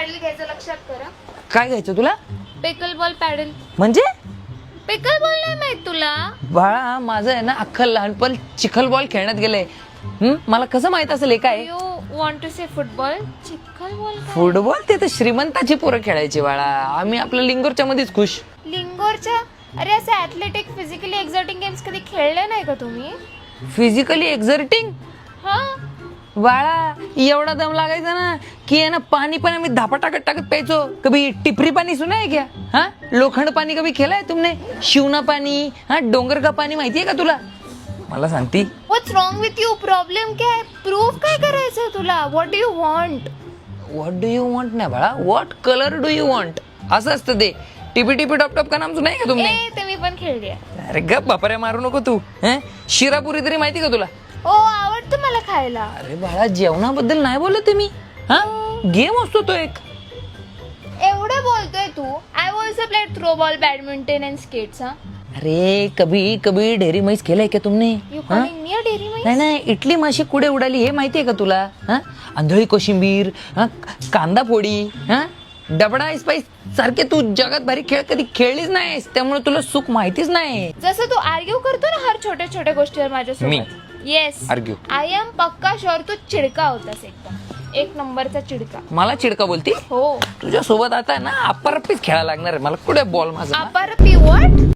Paddle घ्यायचं लक्षात करा. काय घ्यायचं तुला? पिकल बॉल पॅडल. म्हणजे पिकल बॉल नाही माहित तुला? बाळा माझं आहे ना अख्खं लहानपण चिखल बॉल खेळण्यात गेलंय. मला कसं माहित असेल हे काय? You want to say football? चिखल बॉल? फुटबॉल ते तर श्रीमंताची पोरं खेळायची बाळा. आम्ही आपल्या लिंगोरच्या मध्येच खुश. लिंगोरच्या? अरे असं ऍथलेटिक फिजिकली एक्झर्टिंग गेम्स कधी खेळले नाही का तुम्ही? Physically exerting? हा. बाळा एवढा दम लागायचा ना की आहे ना पाणी पण आम्ही धापा टाकत टाकत प्यायचो. कभी टिपरी पाणी सुना है क्या? हाँ लोखंड पाणी कभी खेला है तुमने? शिवना पाणी, हाँ डोंगर का पाणी माहितीये का तुला? मला सांगती व्हॉट्स रॉंग विथ यू? प्रॉब्लेम काय? प्रूफ काय करायचं तुला? What do you want? What do you want नाही बाळा, what colour do you want असं असतं ते. टिपी टिपी टॉप टॉप का नाम सुना है का तुमने? ते मी पण खेळली आहे. अरे गप बापऱ्या मारू नको तू. शिरापुरी तरी माहिती का तुला? ओ आवडतं मला खायला. अरे बाळा जेवणाबद्दल नाही बोलत मी. हा गेम असतो तो एक. एवढं बोलतोय तू. I also played throw ball, badminton and skates. हा. अरे कभी कभी डेरी मैस खेलाय का तुमने? You calling me a dairy mice? नाही नाही इटली माशी कुठे उडाली हे माहितीये का तुला? हा आंधळी कोशिंबीर, कांदा फोडी, डबडा स्पाइस सारखे तू जगात भारी खेळ कधी खेळलीच नाहीस, त्यामुळे तुला सुख माहितीच नाही. जसं तू आर्ग्यू करतो ना हर छोट्या छोट्या गोष्टीवर मी? माझ्यासोबत. येस. Argue? आय एम पक्का शुअर तू चिडका होतास एकदम. एक नंबरचा चिडका. मला चिडका बोलती? हो. तुझ्या सोबत आता ना अप्पर पीस खेळायला लागणार आहे मला. कुठे बॉल माझा? अपर पी व्हॉट?